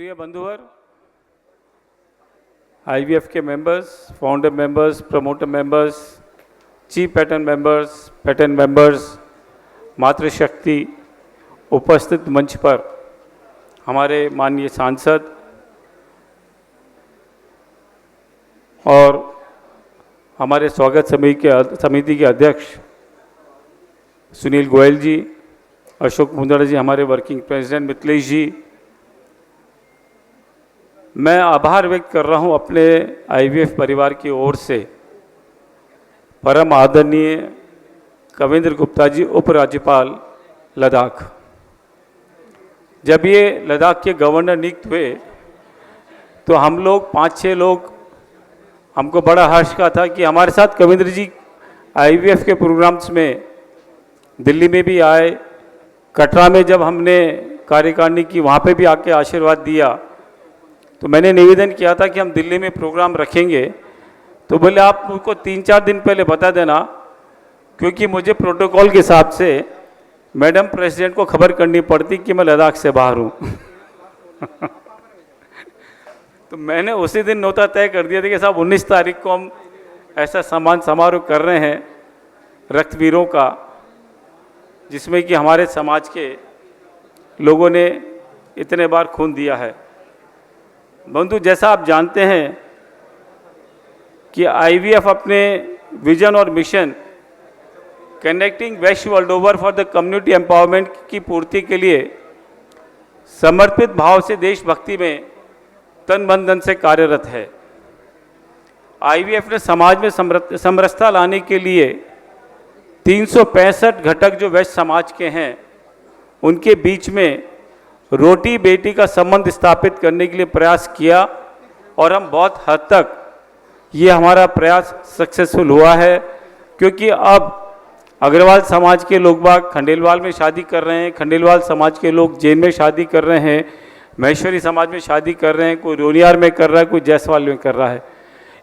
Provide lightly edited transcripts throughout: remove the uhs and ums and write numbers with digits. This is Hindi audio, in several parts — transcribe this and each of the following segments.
प्रिय बंधुवर, आईवीएफ के members, founder members, promoter members, chief pattern members, मातृशक्ति, उपस्थित मंच पर हमारे माननीय सांसद और हमारे स्वागत समिति के अध्यक्ष सुनील गोयल जी, अशोक मुंदड़ा जी, हमारे वर्किंग प्रेसिडेंट मिथिलेश जी, मैं आभार व्यक्त कर रहा हूं अपने आईवीएफ परिवार की ओर से परम आदरणीय कविंद्र गुप्ता जी, उपराज्यपाल लद्दाख। जब ये लद्दाख के गवर्नर नियुक्त हुए तो हम लोग 5-6 लोग, हमको बड़ा हर्ष का था कि हमारे साथ कविंद्र जी आईवीएफ के प्रोग्राम्स में दिल्ली में भी आए, कटरा में जब हमने कार्यकारिणी की वहाँ पे भी आके आशीर्वाद दिया। तो मैंने निवेदन किया था कि हम दिल्ली में प्रोग्राम रखेंगे, तो बोले आप मुझको 3-4 दिन पहले बता देना, क्योंकि मुझे प्रोटोकॉल के हिसाब से मैडम प्रेसिडेंट को खबर करनी पड़ती कि मैं लद्दाख से बाहर हूँ। तो मैंने उसी दिन नोता तय कर दिया था कि साहब 19 तारीख को हम ऐसा सम्मान समारोह कर रहे हैं रक्तवीरों का, जिसमें कि हमारे समाज के लोगों ने इतने बार खून दिया है। बंधु, जैसा आप जानते हैं कि आईवीएफ अपने विजन और mission connecting west world over for the community empowerment की पूर्ति के लिए समर्पित भाव से देशभक्ति में तन मन धन से कार्यरत है। आईवीएफ ने समाज में समरसता लाने के लिए 365 घटक जो वेस्ट समाज के हैं उनके बीच में रोटी बेटी का संबंध स्थापित करने के लिए प्रयास किया, और हम बहुत हद तक ये हमारा प्रयास सक्सेसफुल हुआ है, क्योंकि अब अग्रवाल समाज के लोग बाग खंडेलवाल में शादी कर रहे हैं, खंडेलवाल समाज के लोग जैन में शादी कर रहे हैं, महेश्वरी समाज में शादी कर रहे हैं, कोई रोनियार में कर रहा है, कोई जायसवाल में कर रहा है।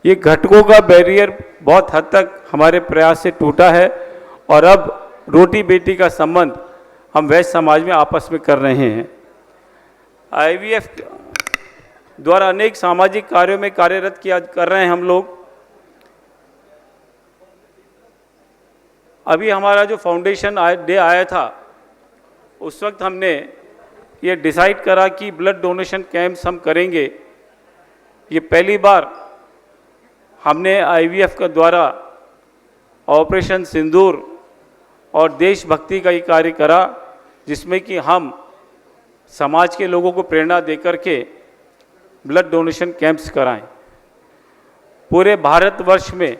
ये घटकों का बैरियर बहुत हद तक हमारे प्रयास से टूटा है, और अब रोटी बेटी का संबंध हम वैश्य समाज में आपस में कर रहे हैं। आईवीएफ द्वारा अनेक सामाजिक कार्यों में कार्यरत कर रहे हैं हम लोग। अभी हमारा जो फाउंडेशन डे आया था, उस वक्त हमने ये डिसाइड करा कि ब्लड डोनेशन कैंप्स हम करेंगे। ये पहली बार हमने आईवीएफ के द्वारा ऑपरेशन सिंदूर और देशभक्ति का ये कार्य करा, जिसमें कि हम समाज के लोगों को प्रेरणा देकर के ब्लड डोनेशन कैंप्स कराएं। पूरे भारतवर्ष में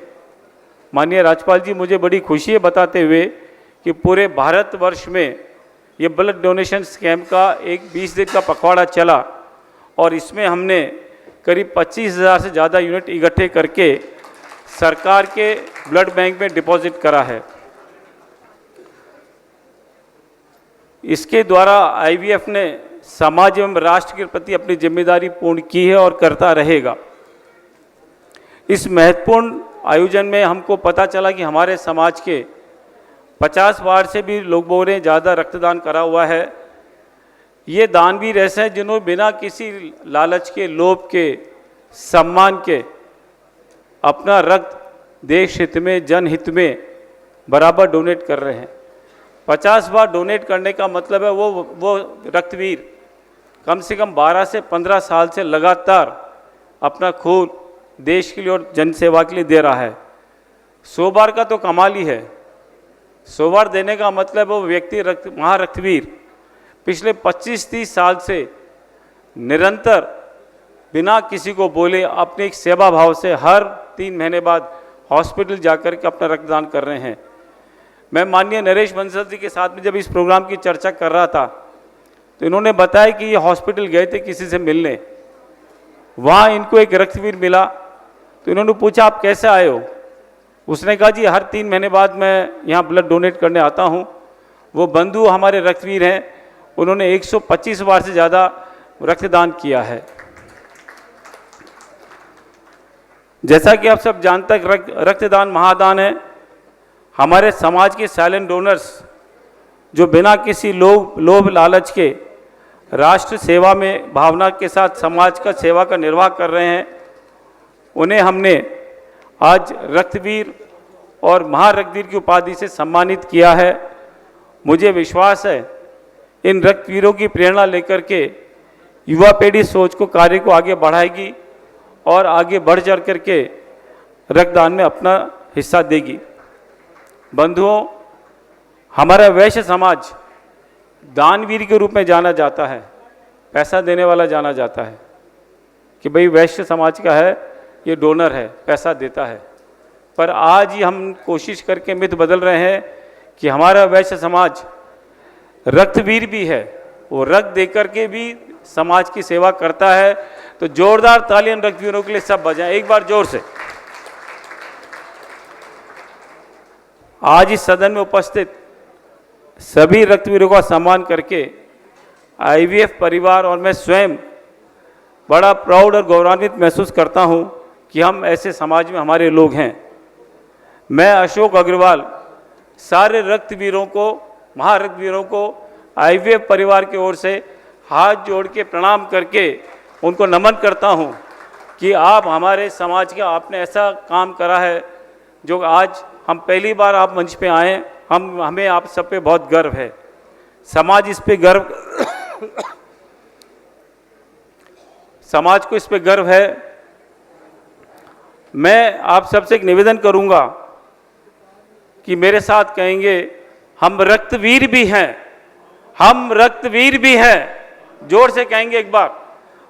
माननीय राज्यपाल जी, मुझे बड़ी खुशी है बताते हुए कि पूरे भारतवर्ष में ये ब्लड डोनेशन कैंप का एक 20 दिन का पखवाड़ा चला, और इसमें हमने करीब 25,000 से ज़्यादा यूनिट इकट्ठे करके सरकार के ब्लड बैंक में डिपॉजिट करा है। इसके द्वारा आईवीएफ ने समाज एवं राष्ट्र के प्रति अपनी जिम्मेदारी पूर्ण की है और करता रहेगा। इस महत्वपूर्ण आयोजन में हमको पता चला कि हमारे समाज के 50 वार्ड से भी लोगों ने ज़्यादा रक्तदान करा हुआ है। ये दानवीर ऐसे हैं जिन्होंने बिना किसी लालच के, लोभ के, सम्मान के अपना रक्त देश हित में, जनहित में बराबर डोनेट कर रहे हैं। 50 बार डोनेट करने का मतलब है वो रक्तवीर कम से कम 12 से 15 साल से लगातार अपना खून देश के लिए और जनसेवा के लिए दे रहा है। 100 बार का तो कमाल ही है। 100 बार देने का मतलब वो व्यक्ति महारक्तवीर पिछले 25-30 साल से निरंतर बिना किसी को बोले अपने एक सेवा भाव से हर 3 महीने बाद हॉस्पिटल जाकर के अपना रक्तदान कर रहे हैं। मैं माननीय नरेश बंसल जी के साथ में जब इस प्रोग्राम की चर्चा कर रहा था, तो इन्होंने बताया कि ये हॉस्पिटल गए थे किसी से मिलने, वहाँ इनको एक रक्तवीर मिला। तो इन्होंने पूछा आप कैसे आए हो? उसने कहा जी हर 3 महीने बाद मैं यहाँ ब्लड डोनेट करने आता हूँ। वो बंधु हमारे रक्तवीर हैं, उन्होंने 125 बार से ज़्यादा रक्तदान किया है। जैसा कि आप सब जानते हैं, रक्तदान महादान है। हमारे समाज के साइलेंट डोनर्स जो बिना किसी लोभ लालच के राष्ट्र सेवा में भावना के साथ समाज का सेवा का निर्वाह कर रहे हैं, उन्हें हमने आज रक्तवीर और महारक्तवीर की उपाधि से सम्मानित किया है। मुझे विश्वास है इन रक्तवीरों की प्रेरणा लेकर के युवा पीढ़ी सोच को कार्य को आगे बढ़ाएगी और आगे बढ़ चढ़ करके रक्तदान में अपना हिस्सा देगी। बंधुओं, हमारा वैश्य समाज दानवीर के रूप में जाना जाता है, पैसा देने वाला जाना जाता है कि भाई वैश्य समाज का है, ये डोनर है, पैसा देता है। पर आज ही हम कोशिश करके मिथ बदल रहे हैं कि हमारा वैश्य समाज रक्तवीर भी है, वो रक्त देकर के भी समाज की सेवा करता है। तो जोरदार तालियां रक्तवीरों के लिए सब बजाएं एक बार जोर से। आज इस सदन में उपस्थित सभी रक्तवीरों का सम्मान करके आईवीएफ परिवार और मैं स्वयं बड़ा प्राउड और गौरवान्वित महसूस करता हूं कि हम ऐसे समाज में हमारे लोग हैं। मैं अशोक अग्रवाल सारे रक्तवीरों को, महारक्तवीरों को आईवीएफ परिवार की ओर से हाथ जोड़ के प्रणाम करके उनको नमन करता हूं कि आप हमारे समाज का आपने ऐसा काम करा है जो आज हम पहली बार आप मंच पे आए, हमें आप सब पे बहुत गर्व है। समाज इस पे गर्व समाज को इस पे गर्व है। मैं आप सबसे एक निवेदन करूंगा कि मेरे साथ कहेंगे, हम रक्तवीर भी हैं, हम रक्तवीर भी हैं। जोर से कहेंगे एक बार,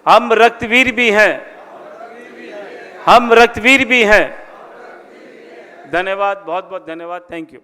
हम रक्तवीर भी हैं, हम रक्तवीर भी हैं। धन्यवाद, बहुत बहुत धन्यवाद, थैंक यू।